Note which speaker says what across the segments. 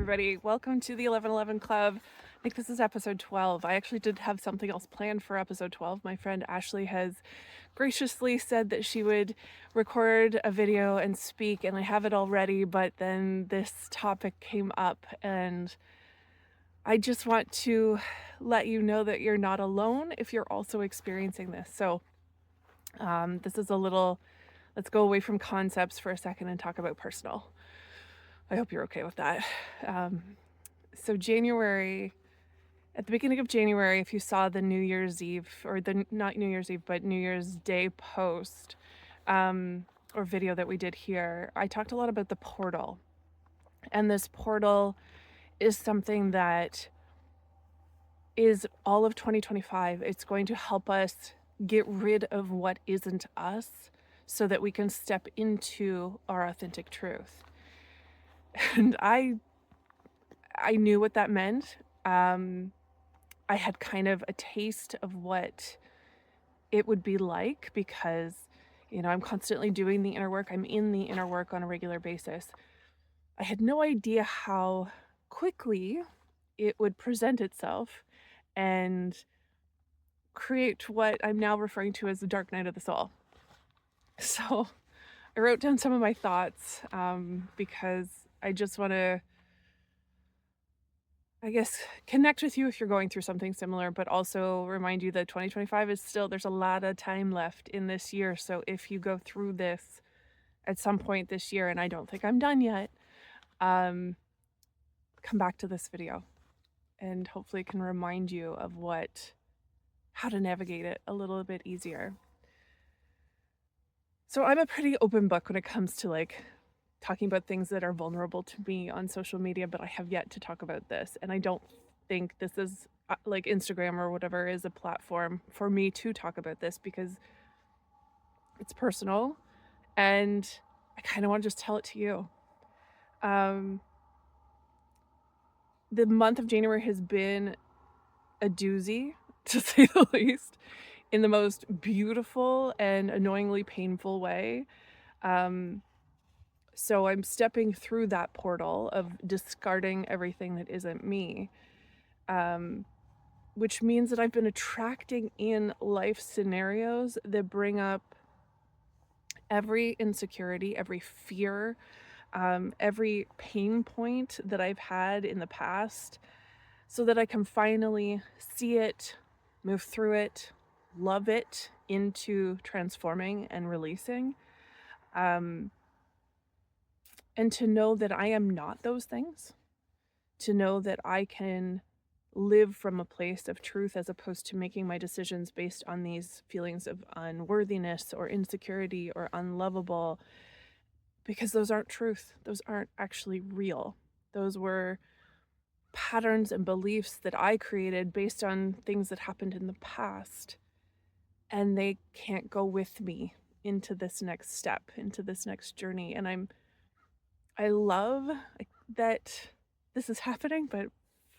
Speaker 1: everybody. Welcome to the 1111 Club. I think this is episode 12. I actually did have something else planned for episode 12. My friend Ashley has graciously said that she would record a video and speak, and I have it all ready, but then this topic came up, and I just want to let you know that you're not alone if you're also experiencing this. So this is a little, let's go away from concepts for a second and talk about personal. I hope you're okay with that. So January, at the beginning of January, if you saw the New Year's Eve, or the not New Year's Eve, but New Year's Day post or video that we did here, I talked a lot about the portal. And this portal is something that is all of 2025. It's going to help us get rid of what isn't us so that we can step into our authentic truth. And I knew what that meant. I had kind of a taste of what it would be like because, I'm constantly doing the inner work. I'm in the inner work on a regular basis. I had no idea how quickly it would present itself and create what I'm now referring to as the dark night of the soul. So I wrote down some of my thoughts because I just want to, I guess, connect with you if you're going through something similar, but also remind you that 2025 is still, there's a lot of time left in this year. So if you go through this at some point this year, and I don't think I'm done yet, come back to this video and hopefully it can remind you of how to navigate it a little bit easier. So I'm a pretty open book when it comes to talking about things that are vulnerable to me on social media, but I have yet to talk about this. And I don't think this is like Instagram or whatever is a platform for me to talk about this because it's personal and I kind of want to just tell it to you. The month of January has been a doozy, to say the least, in the most beautiful and annoyingly painful way. So I'm stepping through that portal of discarding everything that isn't me, which means that I've been attracting in life scenarios that bring up every insecurity, every fear, every pain point that I've had in the past so that I can finally see it, move through it, love it into transforming and releasing. And to know that I am not those things, to know that I can live from a place of truth as opposed to making my decisions based on these feelings of unworthiness or insecurity or unlovable, because those aren't truth. Those aren't actually real. Those were patterns and beliefs that I created based on things that happened in the past, and they can't go with me into this next step, into this next journey. And I love that this is happening, but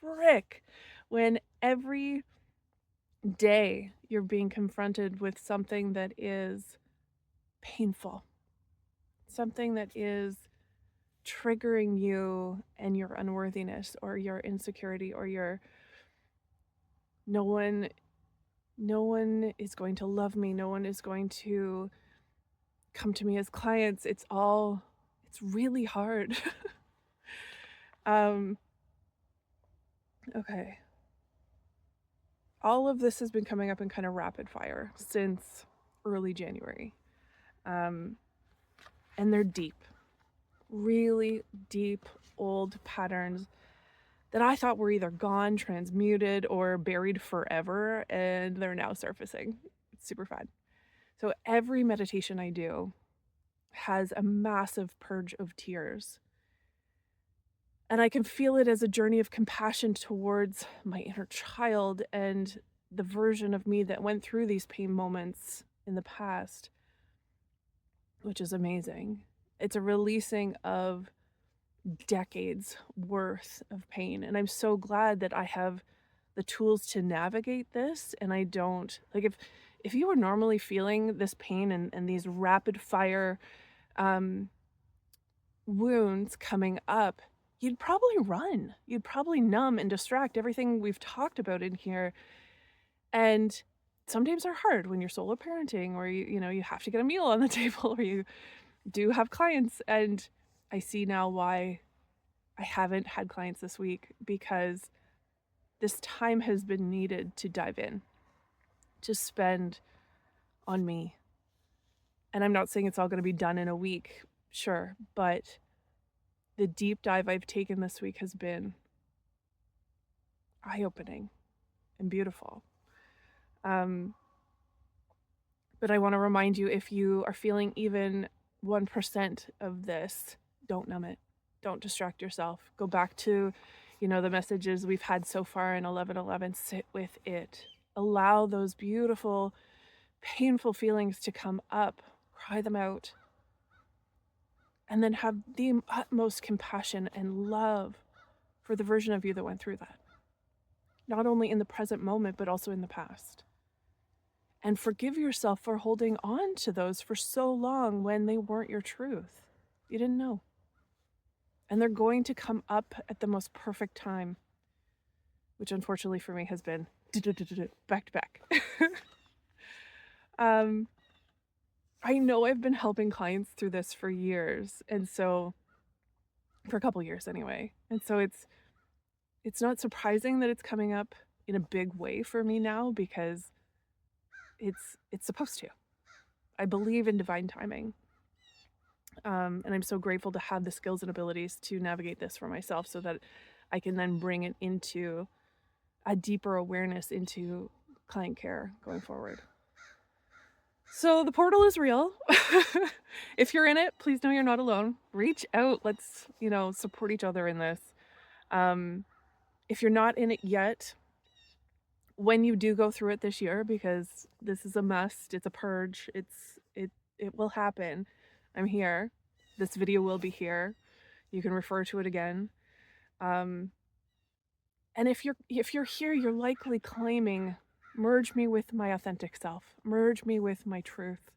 Speaker 1: frick, when every day you're being confronted with something that is painful, something that is triggering you and your unworthiness or your insecurity or your no one is going to love me, no one is going to come to me as clients. It's really hard. Okay. All of this has been coming up in kind of rapid fire since early January. And they're deep, really deep, old patterns that I thought were either gone, transmuted, or buried forever, and they're now surfacing. It's super fun. So every meditation I do has a massive purge of tears. And I can feel it as a journey of compassion towards my inner child and the version of me that went through these pain moments in the past, which is amazing. It's a releasing of decades worth of pain. And I'm so glad that I have the tools to navigate this. And I don't, if you were normally feeling this pain and these rapid fire wounds coming up, you'd probably run. You'd probably numb and distract everything we've talked about in here. And some days are hard when you're solo parenting or you have to get a meal on the table or you do have clients. And I see now why I haven't had clients this week, because this time has been needed to dive in, to spend on me. And I'm not saying it's all going to be done in a week, sure, but the deep dive I've taken this week has been eye-opening and beautiful. But I want to remind you, if you are feeling even 1% of this, don't numb it. Don't distract yourself. Go back to, the messages we've had so far in 1111. Sit with it. Allow those beautiful, painful feelings to come up. Cry them out. And then have the utmost compassion and love for the version of you that went through that. Not only in the present moment, but also in the past. And forgive yourself for holding on to those for so long when they weren't your truth. You didn't know. And they're going to come up at the most perfect time, which unfortunately for me has been back to back. I know I've been helping clients through this for years, and so for a couple years anyway. And so it's not surprising that it's coming up in a big way for me now, because it's supposed to. I believe in divine timing. And I'm so grateful to have the skills and abilities to navigate this for myself so that I can then bring it into a deeper awareness into client care going forward. So the portal is real. If you're in it, please know you're not alone. Reach out. Let's, support each other in this. If you're not in it yet, when you do go through it this year, because this is a must, it's a purge, it will happen. I'm here. This video will be here. You can refer to it again. And if you're here, you're likely claiming, merge me with my authentic self, merge me with my truth.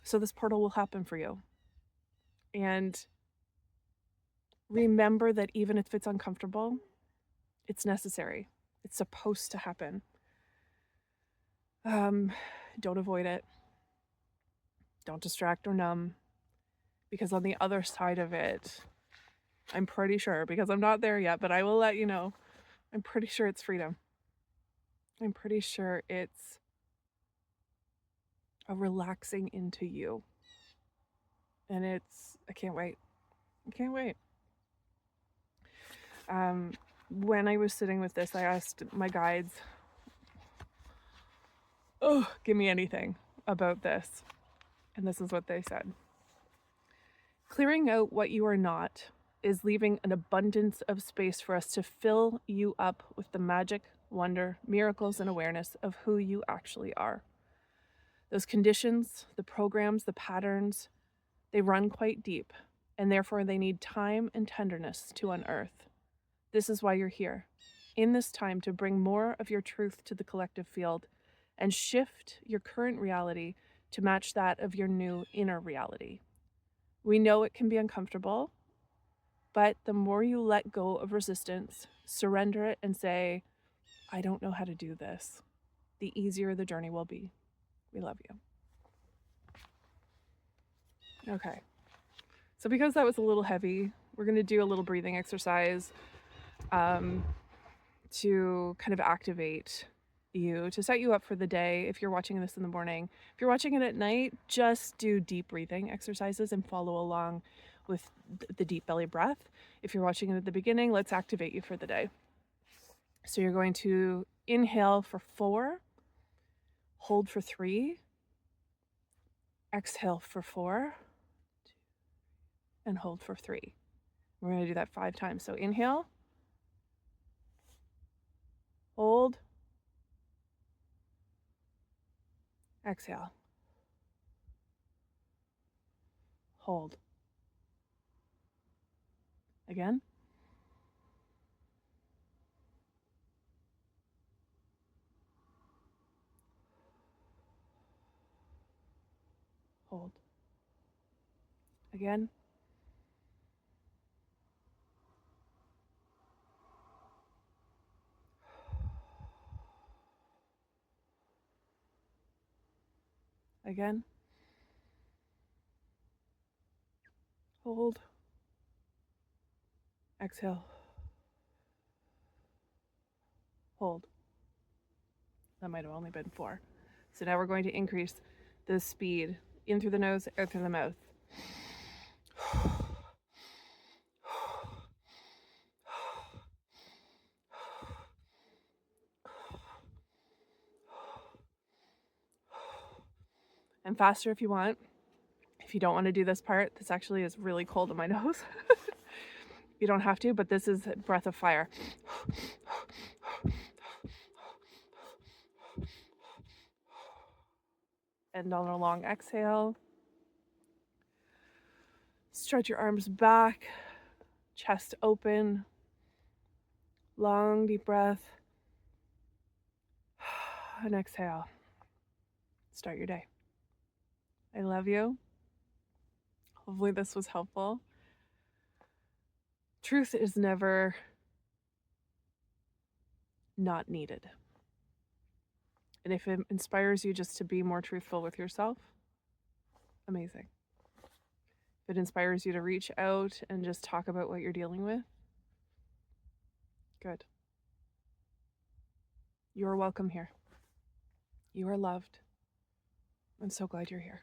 Speaker 1: So this portal will happen for you. And remember that even if it's uncomfortable, it's necessary. It's supposed to happen. Don't avoid it. Don't distract or numb, because on the other side of it, I'm pretty sure, because I'm not there yet, but I will let you know, I'm pretty sure it's freedom. I'm pretty sure it's a relaxing into you. And I can't wait. I can't wait. When I was sitting with this, I asked my guides, give me anything about this. And this is what they said. Clearing out what you are not is leaving an abundance of space for us to fill you up with the magic, wonder, miracles, and awareness of who you actually are. Those conditions, the programs, the patterns, they run quite deep, and therefore they need time and tenderness to unearth. This is why you're here, in this time, to bring more of your truth to the collective field and shift your current reality to match that of your new inner reality. We know it can be uncomfortable, but the more you let go of resistance, surrender it, and say, I don't know how to do this, the easier the journey will be. We love you. Okay. So because that was a little heavy, we're going to do a little breathing exercise to kind of activate you, to set you up for the day. If you're watching this in the morning, if you're watching it at night, just do deep breathing exercises and follow along with the deep belly breath. If you're watching it at the beginning, let's activate you for the day. So you're going to inhale for 4, hold for 3, exhale for 4, and hold for 3. We're going to do that 5 times. So inhale, hold, exhale, hold. Again. Hold. Again. Again. Hold. Exhale. Hold. That might have only been 4. So now we're going to increase the speed in through the nose, out through the mouth. And faster if you want. If you don't want to do this part, this actually is really cold in my nose. You don't have to, but this is breath of fire. And on a long exhale, stretch your arms back, chest open, long deep breath, and exhale. Start your day. I love you. Hopefully this was helpful. Truth is never not needed. And if it inspires you just to be more truthful with yourself, amazing. If it inspires you to reach out and just talk about what you're dealing with, good. You are welcome here. You are loved. I'm so glad you're here.